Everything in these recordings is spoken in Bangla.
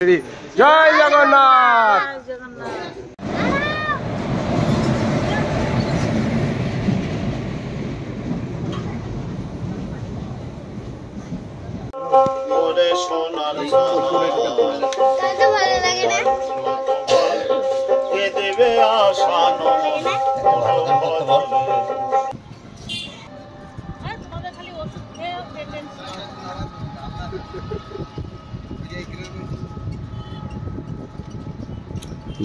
জয় জগন্নাথ।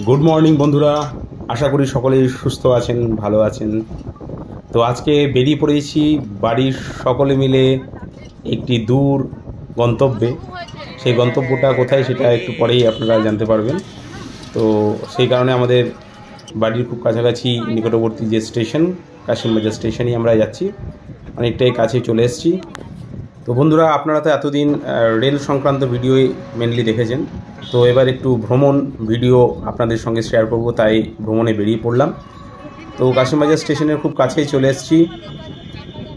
গুড মর্নিং বন্ধুরা, আশা করি সকলেই সুস্থ আছেন, ভালো আছেন। তো আজকে বেরিয়ে পড়েছি বাড়ির সকলে মিলে একটি দূর গন্তব্যে। সেই গন্তব্যটা কোথায় সেটা একটু পরেই আপনারা জানতে পারবেন। তো সেই কারণে আমাদের বাড়ির খুব কাছাকাছি নিকটবর্তী যে স্টেশন কাশিমবাজার স্টেশনেই আমরা যাচ্ছি, অনেকটাই কাছে চলে এসেছি। তো বন্ধুরা, আপনারা তো এতদিন রেল সংক্রান্ত ভিডিও মেনলি দেখেছেন, তো এবার একটু ভ্রমণ ভিডিও আপনাদের সঙ্গে শেয়ার করব, তাই ভ্রমণে বেরিয়ে পড়লাম। তো কাশিমবাজার স্টেশনের খুব কাছেই চলে এসেছি।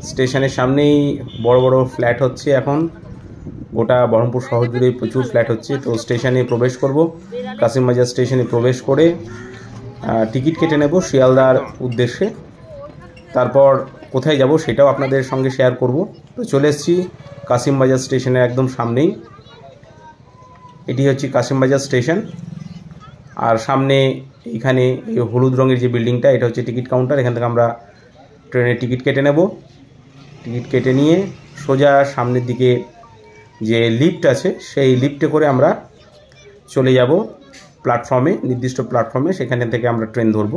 স্টেশনের সামনেই বড় বড় ফ্ল্যাট হচ্ছে, এখন গোটা বহরমপুর শহর জুড়ে প্রচুর ফ্ল্যাট হচ্ছে। তো স্টেশনে প্রবেশ করব, কাশিমবাজার স্টেশনে প্রবেশ করে টিকিট কেটে নেব শিয়ালদার উদ্দেশ্যে। তারপর কোথায় যাব সেটাও আপনাদের সঙ্গে শেয়ার করব। তো চলে এসেছি কাশিমবাজার স্টেশনের একদম সামনেই। এটি হচ্ছে কাশিমবাজার স্টেশন, আর সামনে এইখানে এই হলুদ রঙের যে বিল্ডিংটা, এটা হচ্ছে টিকিট কাউন্টার। এখান থেকে আমরা ট্রেনের টিকিট কেটে নেব। টিকিট কেটে নিয়ে সোজা সামনের দিকে যে লিফট আছে, সেই লিফটে করে আমরা চলে যাব প্ল্যাটফর্মে, নির্দিষ্ট প্ল্যাটফর্মে। সেখানে থেকে আমরা ট্রেন ধরব।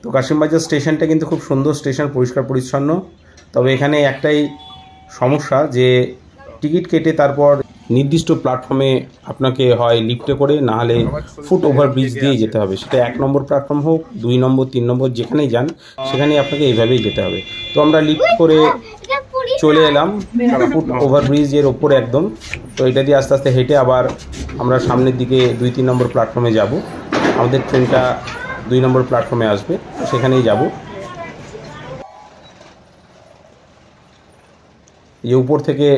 তো কাশিমবাজার স্টেশনটা কিন্তু খুব সুন্দর স্টেশন, পরিষ্কার পরিচ্ছন্ন। তবে এখানে একটাই সমস্যা, যে টিকিট কেটে তারপর নির্দিষ্ট প্ল্যাটফর্মে আপনাকে হয় লিফটে করে, না হলে ফুট ওভারব্রিজ দিয়ে যেতে হবে। সেটা 1 নম্বর প্ল্যাটফর্ম হোক, 2 নম্বর, 3 নম্বর, যেখানেই যান সেখানেই আপনাকে এইভাবেই যেতে হবে। তো আমরা লিফট করে চলে এলাম ফুট ওভারব্রিজের ওপরে একদম। তো এটা দিয়ে আস্তে আস্তে হেঁটে আবার আমরা সামনের দিকে 2-3 নম্বর প্ল্যাটফর্মে যাব। আমাদের ট্রেনটা 2 নম্বর প্ল্যাটফর্মে আসবে, সেখানেই যাব। এই উপর থেকে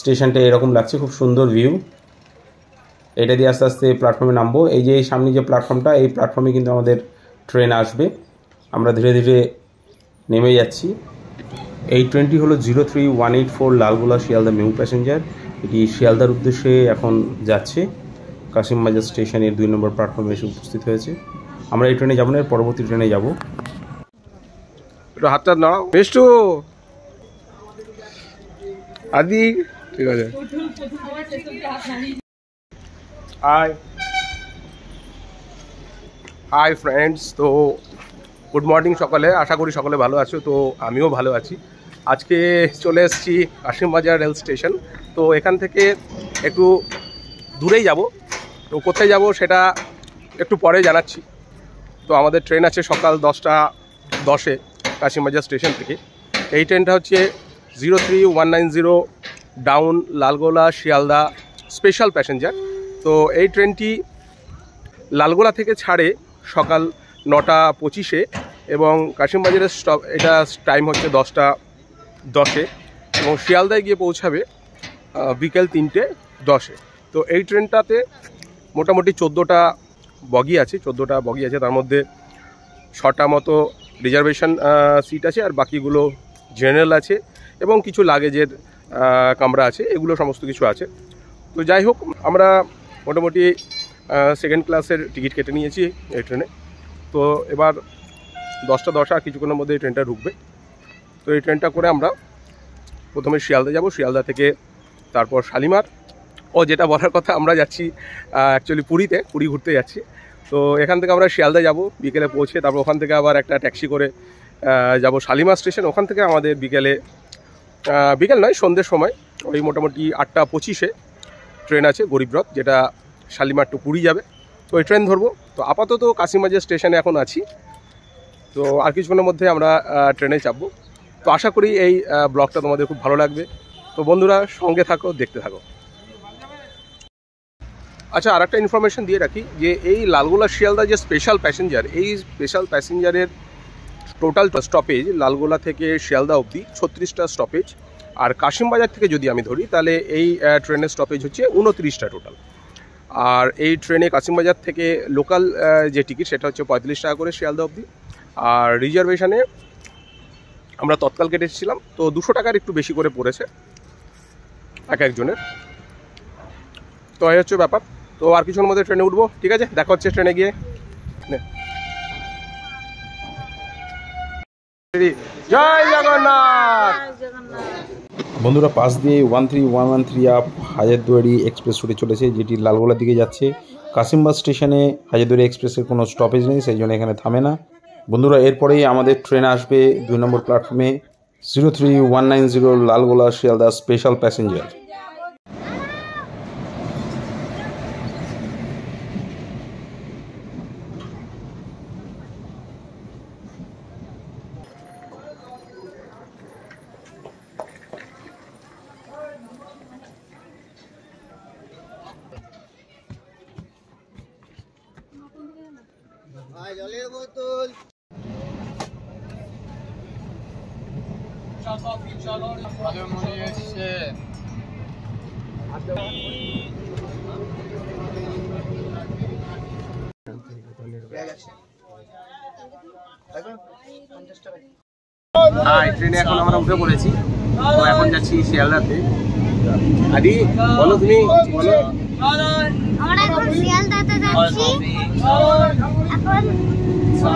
স্টেশনটা এরকম লাগছে, খুব সুন্দর ভিউ। এটা দিয়ে আস্তে আস্তে প্ল্যাটফর্মে নামবো। এই যে সামনে যে প্ল্যাটফর্মটা, এই প্ল্যাটফর্মে কিন্তু আমাদের ট্রেন আসবে। আমরা ধীরে ধীরে নেমে যাচ্ছি। এই ট্রেনটি হলো 03184 লালগোলা শিয়ালদা মেমু প্যাসেঞ্জার। এটি শিয়ালদার উদ্দেশ্যে এখন যাচ্ছে। কাশিমবাজার স্টেশনের 2 নম্বর প্ল্যাটফর্মে এসে উপস্থিত হয়েছে। আমরা এই ট্রেনে যাবো না, এর পরবর্তী ট্রেনে যাব। একটু হাতটা নাড়াও বেষ্টু আদি, ঠিক আছে। হাই ফ্রেন্ডস, তো গুড মর্নিং সকলে। আশা করি সকলে ভালো আছো। তো আমিও ভালো আছি। আজকে চলে এসেছি কাশিমবাজার রেল স্টেশন। তো এখান থেকে একটু দূরেই যাব। তো কোথায় যাব সেটা একটু পরে জানাচ্ছি। তো আমাদের ট্রেন আছে সকাল 10টা 10-এ কাশিমবাজার স্টেশন থেকে। এই ট্রেনটা হচ্ছে 03190 down Lalgola Sealdah special passenger. তো এই ট্রেনটি লালগোলা থেকে ছাড়ে সকাল 9টা 25-এ এবং কাশিমবাজারের এটা টাইম হচ্ছে 10টা 10-এ এবং শিয়ালদায় গিয়ে পৌঁছাবে বিকেল 3টে 10-এ। তো এই ট্রেনটাতে মোটামুটি 14টা বগি আছে। তার মধ্যে 6টা মতো রিজার্ভেশন সিট আছে, আর বাকিগুলো জেনারেল আছে এবং কিছু লাগেজের কামরা আছে, এগুলো সমস্ত কিছু আছে। তো যাই হোক, আমরা মোটামুটি সেকেন্ড ক্লাসের টিকিট কেটে নিয়েছি এই ট্রেনে। তো এবার 10টা 10 আর কিছুক্ষণের মধ্যে এই ট্রেনটা ঢুকবে। তো এই ট্রেনটা করে আমরা প্রথমে শিয়ালদা যাব, শিয়ালদা থেকে তারপর শালিমার। যেটা বলার কথা, আমরা যাচ্ছি অ্যাকচুয়ালি পুরী ঘুরতে যাচ্ছি। তো এখান থেকে আমরা শিয়ালদা যাব বিকেলে পৌঁছে, তারপর ওখান থেকে আবার একটা ট্যাক্সি করে যাব শালিমার স্টেশন। ওখান থেকে আমাদের বিকেল নয়, সন্ধ্যের সময় ওই মোটামুটি 8টা 25-এ ট্রেন আছে গরিবরথ, যেটা শালিমার টু পুরী যাবে। তো ওই ট্রেন ধরবো। তো আপাতত কাশিমবাজার স্টেশনে এখন আছি। তো আর কিছুক্ষণের মধ্যে আমরা ট্রেনে চাপবো। তো আশা করি এই ব্লগটা তোমাদের খুব ভালো লাগবে। তো বন্ধুরা, সঙ্গে থাকো, দেখতে থাকো। আচ্ছা, আর একটা ইনফরমেশন দিয়ে রাখি, যে এই লালগোলা শিয়ালদা যে স্পেশাল প্যাসেঞ্জার, এই স্পেশাল প্যাসেঞ্জারের টোটাল স্টপেজ লালগোলা থেকে শিয়ালদা অবধি 36টা স্টপেজ। আর কাশিমবাজার থেকে যদি আমি ধরি তাহলে এই ট্রেনের স্টপেজ হচ্ছে 29টা টোটাল। আর এই ট্রেনে কাশিমবাজার থেকে লোকাল যে টিকিট সেটা হচ্ছে 35 টাকা করে শিয়ালদা অবধি। আর রিজার্ভেশনে আমরা তৎকাল কেটেছিলাম, তো 200 টাকার একটু বেশি করে পড়েছে এক একজনের। তো এই হচ্ছে ব্যাপার। তো আর কিছুর মধ্যে ট্রেনে উঠবো, ঠিক আছে, দেখা হচ্ছে ট্রেনে গিয়ে। জয় জগন্নাথ। বন্ধুরা, পাশ দিয়ে 13113 আপ হাজারদুয়ারি এক্সপ্রেস রুটে চলেছে, যেটি লালগোলার দিকে যাচ্ছে। কাশিমবাগ স্টেশনে হাজারদুয়ারি এক্সপ্রেসের কোনো স্টপেজ নেই, সেই জন্য এখানে থামে না। বন্ধুরা, এরপরেই আমাদের ট্রেন আসবে 2 নম্বর প্ল্যাটফর্মে 03190 লালগোলা শিয়ালদা স্পেশাল প্যাসেঞ্জার। জলের বোতল ভালো মনে এসছে। ট্রেনে এখন আমরা উঠে পড়েছি, তো এখন যাচ্ছি শিয়ালদাতে। আদি বলো, তুমি বলো। আমরা এখন শিয়ালদাতে যাচ্ছি।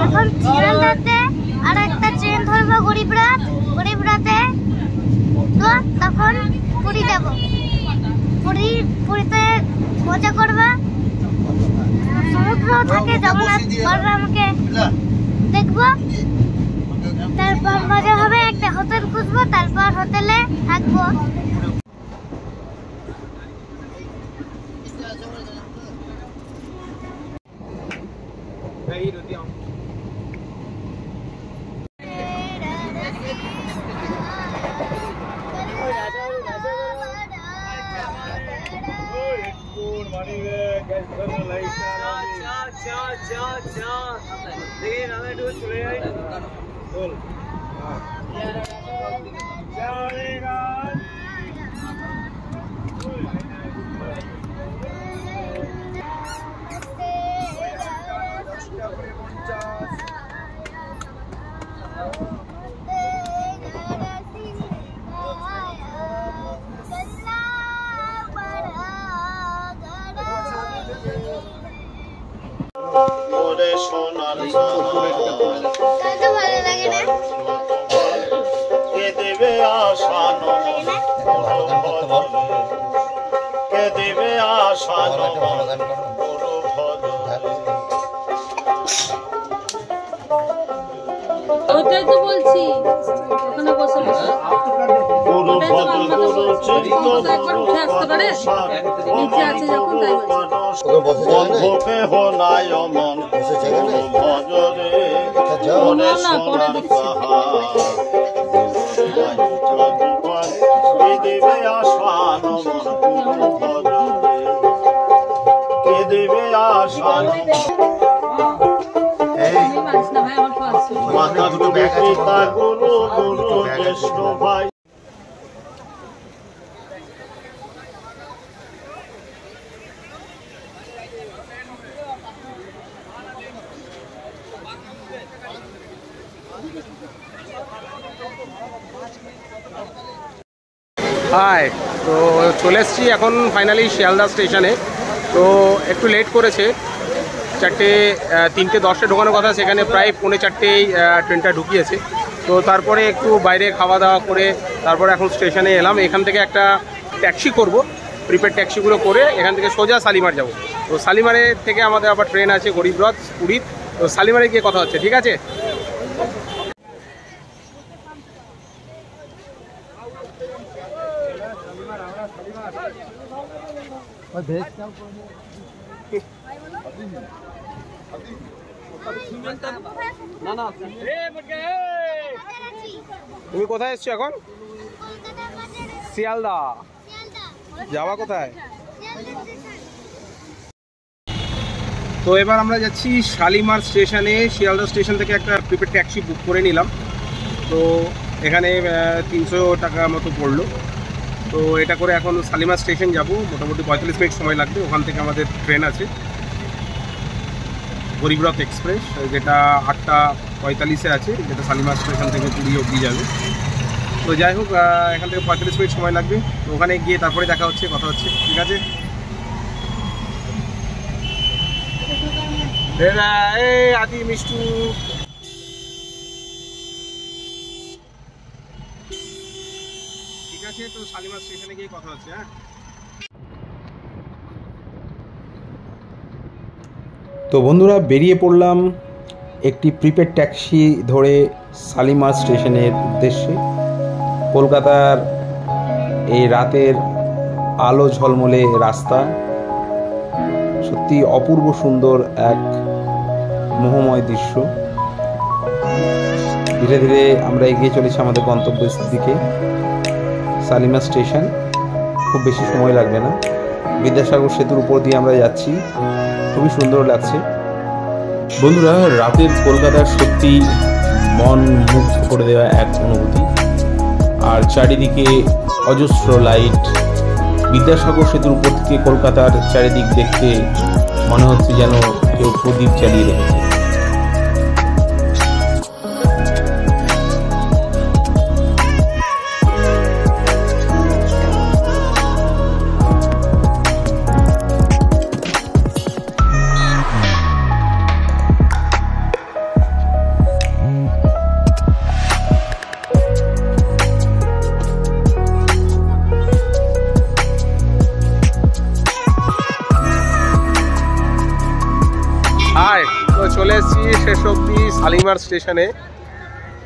এখন শিয়ালদাতে আর একটা ট্রেন ধরবো গরিবরাতে, তো তখন পুরী যাব। পুরীতে মজা করবো, সমুদ্র থাকে, জগন্নাথ বলরামকে দেখবো। তারপর মজা হবে, একটা হোটেল খুঁজবো, তারপর হোটেলে থাকবো। সোনার ভালো লাগে না? কে দেবে আশানো কে দেবে আশানো ওইটাই তো বলছি, ওখানে বসে বসে গুরু ভদ্র গুরু চিত্ত একবার উঠে আসতে পারে, নিচে আছে যখন তাই বন্ধুকে হোনায় মন ভজরে মনে সোনার কে দেবে আশানো গুরু ভজরে কে দেবে আশানো না ভাই, আমার ফার্স্ট মাতা গুরু পিতা গুরু গুরু জ্যেষ্ঠ ভাই। হাই, তো চলে এসেছি এখন ফাইনালি শিয়ালদা স্টেশনে। তো একটু লেট করেছে, 3:10 ঢোকানোর কথা, সেখানে প্রায় 3:45 ট্রেনটা ঢুকিয়েছে। তো তারপরে একটু বাইরে খাওয়া দাওয়া করে তারপরে এখন স্টেশনে এলাম। এখান থেকে একটা ট্যাক্সি করব, প্রিপেড ট্যাক্সিগুলো করে এখান থেকে সোজা শালিমার যাব। তো শালিমারের থেকে আমাদের আবার ট্রেন আছে গরিবরথ পুরী। তো শালিমারে গিয়ে কথা হচ্ছে, ঠিক আছে? তুমি কোথায় এসছো এখন? শিয়ালদা। যাওয়া কোথায়? তো এবার আমরা যাচ্ছি শালিমার স্টেশনে। শিয়ালদা স্টেশন থেকে একটা প্রিপেড ট্যাক্সি বুক করে নিলাম। তো এখানে 300 টাকা মতো পড়লো। তো এটা করে এখন শালিমার স্টেশন যাব, মোটামুটি 45 মিনিট সময় লাগবে। ওখান থেকে আমাদের ট্রেন আছে গরিবরথ এক্সপ্রেস, যেটা 8:45-এ আছে, যেটা শালিমার স্টেশন থেকে পুরী অবধি যাবে। তো যাই হোক, এখান থেকে 45 মিনিট সময় লাগবে। তো ওখানে গিয়ে তারপরে দেখা হচ্ছে, কথা হচ্ছে, ঠিক আছে? আদি মিষ্টু, ঠিক আছে? তো শালিমার স্টেশনে গিয়ে কথা হচ্ছে। হ্যাঁ, তো বন্ধুরা বেরিয়ে পড়লাম একটি প্রিপেড ট্যাক্সি ধরে শালিমার স্টেশনের উদ্দেশ্যে। কলকাতার এই রাতের আলো ঝলমলে রাস্তা সত্যি অপূর্ব সুন্দর এক মোহময় দৃশ্য। ধীরে ধীরে আমরা এগিয়ে চলেছি আমাদের গন্তব্যের দিকে, শালিমার স্টেশন। খুব বেশি সময় লাগবে না। বিদ্যাসাগর সেতুর উপর দিয়ে আমরা যাচ্ছি, খুবই সুন্দর লাগছে। বন্ধুরা, রাতের কলকাতার সত্যি মন মুগ্ধ করে দেওয়া এক অনুভূতি। আর চারিদিকে অজস্র লাইট। বিদ্যাসাগর সেতুর উপর থেকে কলকাতার চারিদিক দেখতে মনে হচ্ছে যেন কেউ প্রদীপ জ্বালিয়ে রেখেছে। হাই, তো চলে এসেছি শেষ অবধি শালিমার স্টেশনে,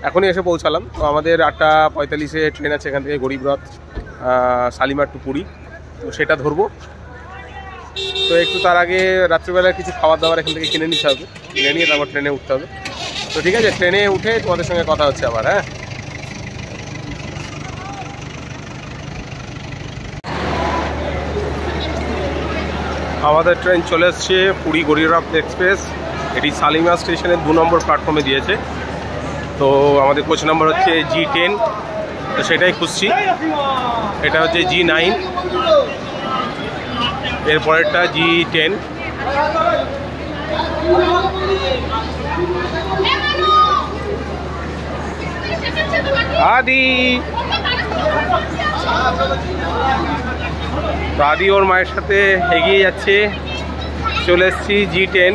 এখনই এসে পৌঁছালাম। তো আমাদের 8:45-এ ট্রেন আছে এখান থেকে গরিবরথ শালিমার টু পুরী, তো সেটা ধরবো। তো একটু তার আগে রাত্রিবেলা কিছু খাবার দাবার এখান থেকে কিনে নিতে হবে, কিনে নিয়ে তারপর ট্রেনে উঠতে হবে। তো ঠিক আছে, ট্রেনে উঠে তোমাদের সঙ্গে কথা হচ্ছে আবার। হ্যাঁ, আমাদের ট্রেন চলে এসছে পুরী গরিবরথ এক্সপ্রেস। এটি শালিমার স্টেশনের 2 নম্বর প্ল্যাটফর্মে দিয়েছে। তো আমাদের কোচ নাম্বার হচ্ছে G10, তো সেটাই খুঁজছি। এটা হচ্ছে G9, এরপরেরটা G10। আদি আদি ওর মায়ের সাথে এগিয়ে যাচ্ছে। চলে এসছি G10,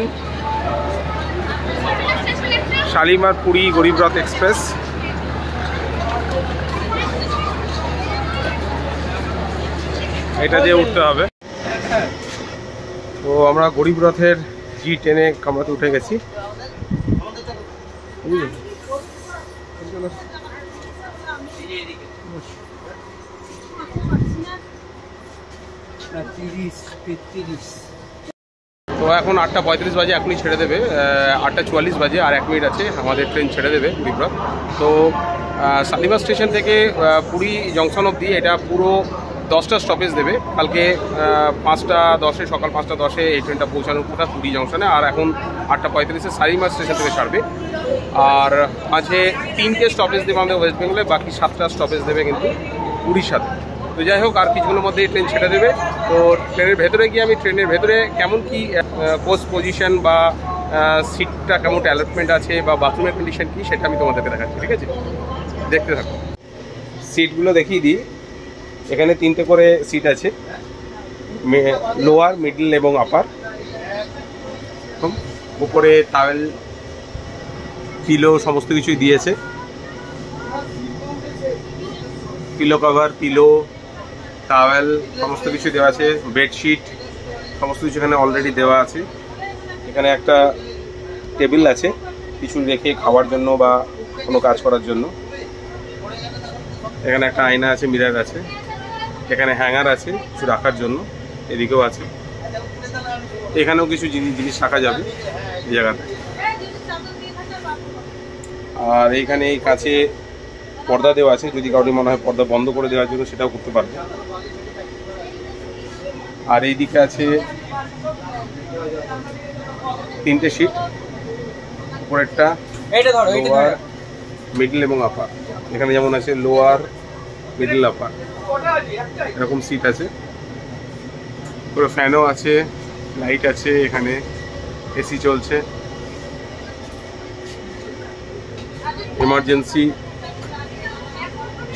শালিমার পুরী গরিবরথ এক্সপ্রেস। এটা দিয়ে উঠতে হবে। তো আমরা গরিবরথের G10-এ কামরাতে উঠে গেছি। তো এখন 8:35 বাজে, এখনই ছেড়ে দেবে। 8:44 বাজে, আর 1 মিনিট আছে, আমাদের ট্রেন ছেড়ে দেবে গরিবরথ। তো শালিমার স্টেশন থেকে পুরী জংশন অবধি এটা পুরো 10টা স্টপেজ দেবে। কালকে 5:10-এ, সকাল 5:10-এ এই ট্রেনটা পৌঁছানোর কথা পুরী জংশনে। আর এখন 8:35-এ শালিমার স্টেশন থেকে ছাড়বে। আর মাঝে 3টে স্টপেজ দেবে আমাদের ওয়েস্ট বেঙ্গলে, বাকি 7টা স্টপেজ দেবে কিন্তু পুরীর সাথে। তো যাই হোক, আর কিছুক্ষণের মধ্যেই ট্রেন ছেড়ে দেবে। তো ট্রেনের ভেতরে গিয়ে আমি ট্রেনের ভেতরে কেমন কি পোস্ট পজিশন বা সিটটা কেমন অ্যালটমেন্ট আছে বা বাথরুমের কন্ডিশন কী, সেটা আমি তোমাদেরকে দেখাচ্ছি। ঠিক আছে, দেখতে থাকো। সিটগুলো দেখিয়ে দিই। এখানে 3টে করে সিট আছে, লোয়ার, মিডল এবং আপার। উপরে টাওয়েল, পিলো সমস্ত কিছুই দিয়েছে। পিলো কভার, পিলো, টাওয়েল সমস্ত কিছু দেওয়া আছে। বেডশিট সমস্ত কিছু এখানে অলরেডি দেওয়া আছে। এখানে একটা টেবিল আছে কিছু রেখে খাওয়ার জন্য বা কোনো কাজ করার জন্য। এখানে একটা আয়না আছে, মিরর আছে। এখানে হ্যাঙ্গার আছে কিছু রাখার জন্য, এদিকেও আছে। এখানেও কিছু জিনিস রাখা যাবে এই জায়গাতে। আর এইখানে এই কাছে পর্দা দেওয়া আছে, যদি কাউকে মনে হয় পর্দা বন্ধ করে দেওয়ার জন্য সেটাও করতে পারবে। আর এই দিকে আছে 3টে সিট, উপরেরটা, লোয়ার, মিডল এবং আপার। এখানে যেমন আছে লোয়ার, মিডল, আপার, এরকম সিট আছে। পুরো ফ্যানও আছে, লাইট আছে, এখানে এসি চলছে। এমার্জেন্সি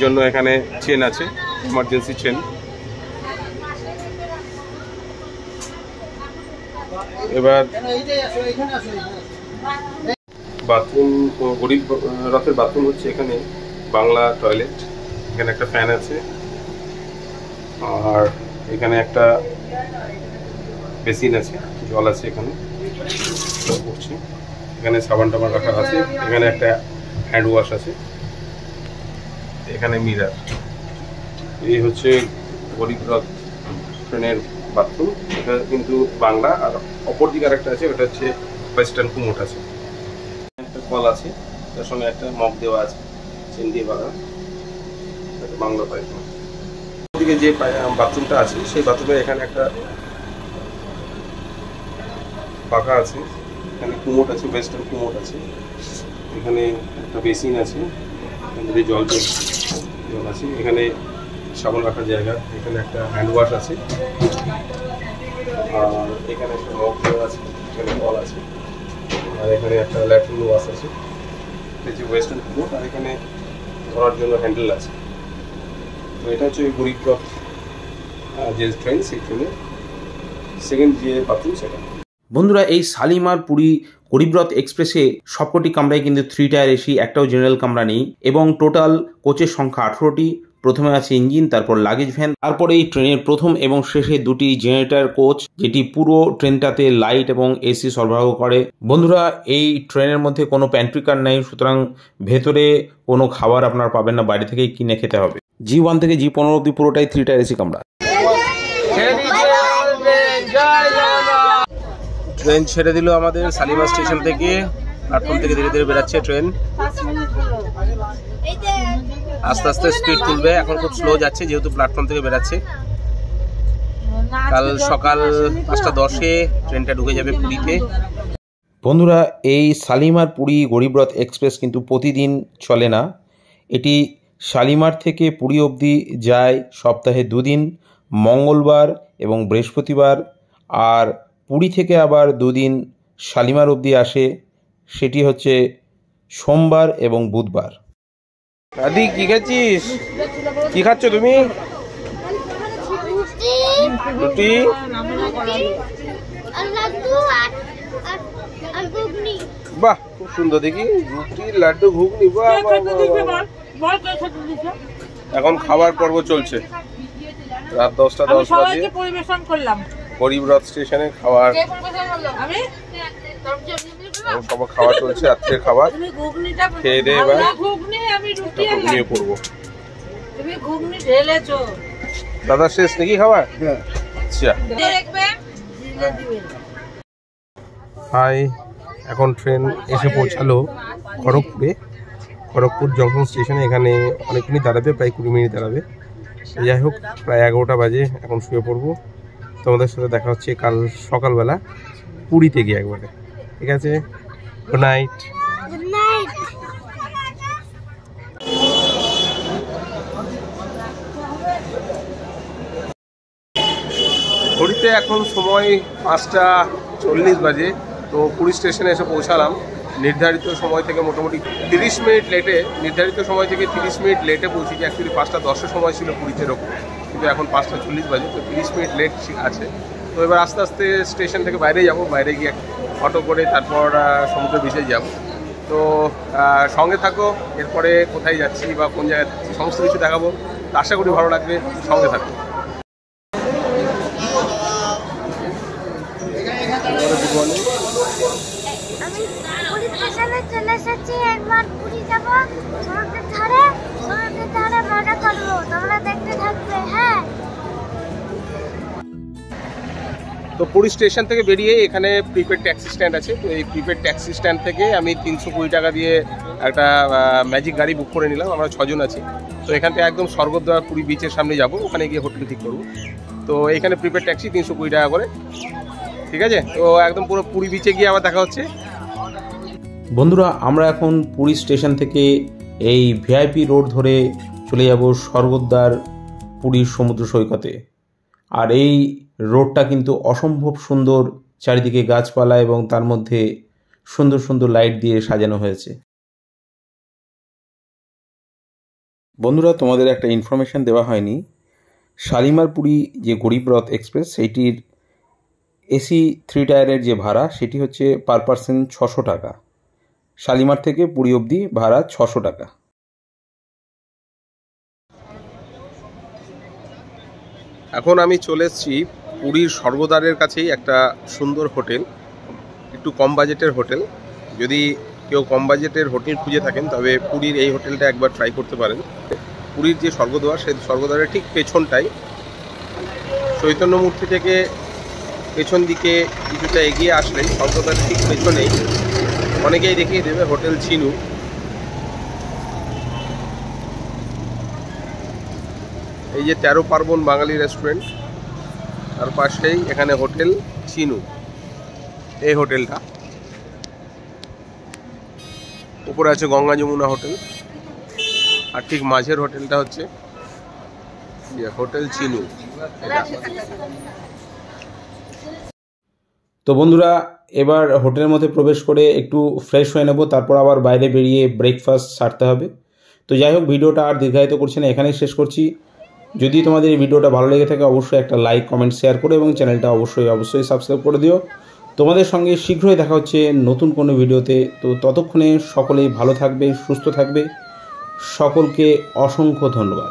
জন্য এখানে চেন আছে, এমার্জেন্সি চেন। এবার বাথরুম, গরিব রথের বাথরুম হচ্ছে এখানে বাংলা টয়লেট। এখানে একটা ফ্যান আছে, আর এখানে একটা বেসিন আছে, জল আছে এখানে পড়ছে। এখানে সাবান টাবান রাখা আছে, এখানে একটা হ্যান্ড ওয়াশ আছে, এখানে মিরার। এই হচ্ছে গরিব রথ ট্রেনের বাথরুম। এটা কিন্তু বাংলা, আর অপর দিকে আরেকটা আছে, ওটা হচ্ছে ওয়েস্টার্ন কুমোট আছে। একটা কল আছে, তার সঙ্গে একটা মগ দেওয়া আছে, চেন দিয়ে বাঁধা, বাংলা পায়খানা। ওদিকে যে বাথরুমটা আছে সেই বাথরুমের এখানে একটা পাখা আছে, এখানে কুমোট আছে, ওয়েস্টার্ন কুমোট আছে, এখানে একটা বেসিন আছে, এখানে জল আছে, এখানে সাবান রাখার জায়গা, এখানে একটা হ্যান্ড ওয়াশ আছে, আর এখানে একটা মগ দেওয়া আছে, এখানে কল আছে, আর এখানে একটা ল্যাট্রিন ওয়াশ আছে। এটা হচ্ছে ওয়েস্টার্ন কুমোট, আর এখানে ধরার জন্য হ্যান্ডেল আছে। তো এটা হচ্ছে গরিব রথ যে ট্রেন, সেই ট্রেনের সেকেন্ড যে বাথরুম সেটা। বন্ধুরা, এই শালিমার পুরী গরিবরথ এক্সপ্রেসে সবকটি কামরায় কিন্তু 3 টায়ার এসি, একটাও জেনারেল কামরা নেই, এবং টোটাল কোচের সংখ্যা 18টি। প্রথমে আছে ইঞ্জিন, তারপর লাগেজ ভ্যান, তারপরে এই ট্রেনের প্রথম এবং শেষে 2টি জেনারেটর কোচ, যেটি পুরো ট্রেনটাতে লাইট এবং এসি সরবরাহ করে। বন্ধুরা, এই ট্রেনের মধ্যে কোনো প্যান্ট্রি কার নেই, সুতরাং ভেতরে কোনো খাবার আপনার পাবেন না, বাইরে থেকেই কিনে খেতে হবে। G1 থেকে G15 অব্দি পুরোটাই 3 টায়ার এসি কামরা। ট্রেন ছেড়ে দিল আমাদের শালিমার স্টেশন থেকে, প্ল্যাটফর্ম থেকে ধীরে ধীরে বেরাচ্ছে ট্রেন। আস্তে আস্তে স্পিড তুলবে, এখন খুব স্লো যাচ্ছে যেহেতু প্ল্যাটফর্ম থেকে বেরাচ্ছে। কাল সকাল 5:10-এ ট্রেনটা ঢুকে যাবে পুরীতে। বন্ধুরা, এই শালিমার পুরী গরিবরথ এক্সপ্রেস কিন্তু প্রতিদিন চলে না। এটি শালিমার থেকে পুরী অবধি যায় সপ্তাহে 2 দিন, মঙ্গলবার এবং বৃহস্পতিবার, আর পুরী থেকে আবার 2 দিন শালিমার অবধি আসে, সেটি হচ্ছে সোমবার এবং বুধবার। দাদি কি খাচ্ছিস? কি খাচ্ছ তুমি? রুটি আর লাড্ডু আর ঘুগনি। বাহ, খুব সুন্দর দেখি, রুটি, লাড্ডু, ঘুগনি। বাহ বাহ বাহ। এখন খাবার পর্ব চলছে, রাত 10:10 বাজে। পরিবেশন করলাম গরিবরথ স্টেশনে খাবার, আমি সবার খাওয়া চলছে, রাত্রের খাবার খেয়ে দিয়ে এবার ঘুগনি, আমি রুটি ঘুমিয়ে পড়বো। তুমি ঘুগনি ঢেলেছো দাদা, শেষ নাকি খাবার? আচ্ছা, দেখবে। হাই, এখন ট্রেন এসে পৌঁছালো খড়গপুরে। খড়গপুর জংশন স্টেশনে। এখানে অনেকক্ষণই দাঁড়াবে, প্রায় 20 মিনিট দাঁড়াবে। যাই হোক, প্রায় 11টা বাজে, এখন শুয়ে পড়বো। তোমাদের সাথে দেখা হচ্ছে কাল সকালবেলা পুরীতে গিয়ে একবারে। ঠিক আছে, গুড নাইট। Good night. ঘড়িতে এখন সময় 5:40 বাজে। তো পুরী স্টেশনে এসে পৌঁছালাম নির্ধারিত সময় থেকে মোটামুটি 30 মিনিট লেটে। নির্ধারিত সময় থেকে 30 মিনিট লেটে পৌঁছেছি। অ্যাকচুয়ালি 5:10-এর সময় ছিল পুরীতে এরকম, কিন্তু এখন 5:40 বাজে, তো 30 মিনিট লেট আছে। তো এবার আস্তে আস্তে স্টেশন থেকে বাইরে যাব, বাইরে গিয়ে অটো করে তারপর সমুদ্র বিচে যাব। তো সঙ্গে থাকো, এরপরে কোথায় যাচ্ছি বা কোন জায়গায় যাচ্ছি সমস্ত কিছু দেখাবো। তো আশা করি ভালো লাগবে, সঙ্গে থাকো। আমি পুরী স্টেশনে চলে এসেছি। একবার পুরী যাব, সমুদ্রের ধারে মজা করবো, তোমরা দেখতে থাকবে। হ্যাঁ, তো পুরী স্টেশন থেকে বেরিয়ে এখানে প্রিপেড ট্যাক্সি স্ট্যান্ড আছে। তো এই প্রিপেড ট্যাক্সি স্ট্যান্ড থেকে আমি 320 টাকা দিয়ে একটা ম্যাজিক গাড়ি বুক করে নিলাম। আমরা 6 জন আছি। তো এখান থেকে একদম স্বর্গদ্বার পুরী বিচের সামনে যাব, ওখানে গিয়ে হোটেল ঠিক করবো। তো এখানে প্রিপেড ট্যাক্সি 320 টাকা করে। ঠিক আছে, তো একদম পুরো পুরী বিচে গিয়ে আবার দেখা হচ্ছে। বন্ধুরা, আমরা এখন পুরী স্টেশন থেকে এই ভিআইপি রোড ধরে চলে যাব স্বর্গদ্বার পুরীর সমুদ্র সৈকতে। আর এই রোডটা কিন্তু অসম্ভব সুন্দর, চারিদিকে গাছপালা এবং তার মধ্যে সুন্দর সুন্দর লাইট দিয়ে সাজানো হয়েছে। বন্ধুরা, তোমাদের একটা ইনফরমেশান দেওয়া হয়নি। শালিমার পুরী যে গরিব রথ এক্সপ্রেস, সেইটির এসি 3 টায়ারের যে ভাড়া সেটি হচ্ছে পার পার্সন 600 টাকা। শালিমার থেকে পুরী অবধি ভাড়া 600 টাকা। এখন আমি চলে এসেছি পুরীর স্বর্গদ্বারের কাছেই একটা সুন্দর হোটেল, একটু কম বাজেটের হোটেল। যদি কেউ কম বাজেটের হোটেল খুঁজে থাকেন তবে পুরীর এই হোটেলটা একবার ট্রাই করতে পারেন। পুরীর যে স্বর্গদ্বার, সেই স্বর্গদ্বারের ঠিক পেছনটাই, চৈতন্য মূর্তি থেকে পেছন দিকে কিছুটা এগিয়ে আসলেই স্বর্গদ্বারের ঠিক পেছনেই অনেকেই দেখিয়ে দেবে হোটেল চিনু। এই যে 13 পার্বণ বাঙালি রেস্টুরেন্ট, তার পাশেই এখানে হোটেল চিনু, এই হোটেলটা। উপরে আছে গঙ্গা যমুনা হোটেল, আর ঠিক মাঝের হোটেলটা হচ্ছে হোটেল চিনু। তো বন্ধুরা, এবার হোটেলের মধ্যে প্রবেশ করে একটু ফ্রেশ হয়ে নেব, তারপর আবার বাইরে বেরিয়ে ব্রেকফাস্ট সারতে হবে। তো যাই হোক, ভিডিওটা আর দীর্ঘায়িত করছি না, এখানেই শেষ করছি। যদি তোমাদের এই ভিডিওটা ভালো লেগে থাকে অবশ্যই একটা লাইক, কমেন্ট, শেয়ার করো এবং চ্যানেলটা অবশ্যই সাবস্ক্রাইব করে দিও। তোমাদের সঙ্গে শীঘ্রই দেখা হচ্ছে নতুন কোনো ভিডিওতে। তো ততক্ষণে সকলেই ভালো থাকবে, সুস্থ থাকবে। সকলকে অসংখ্য ধন্যবাদ।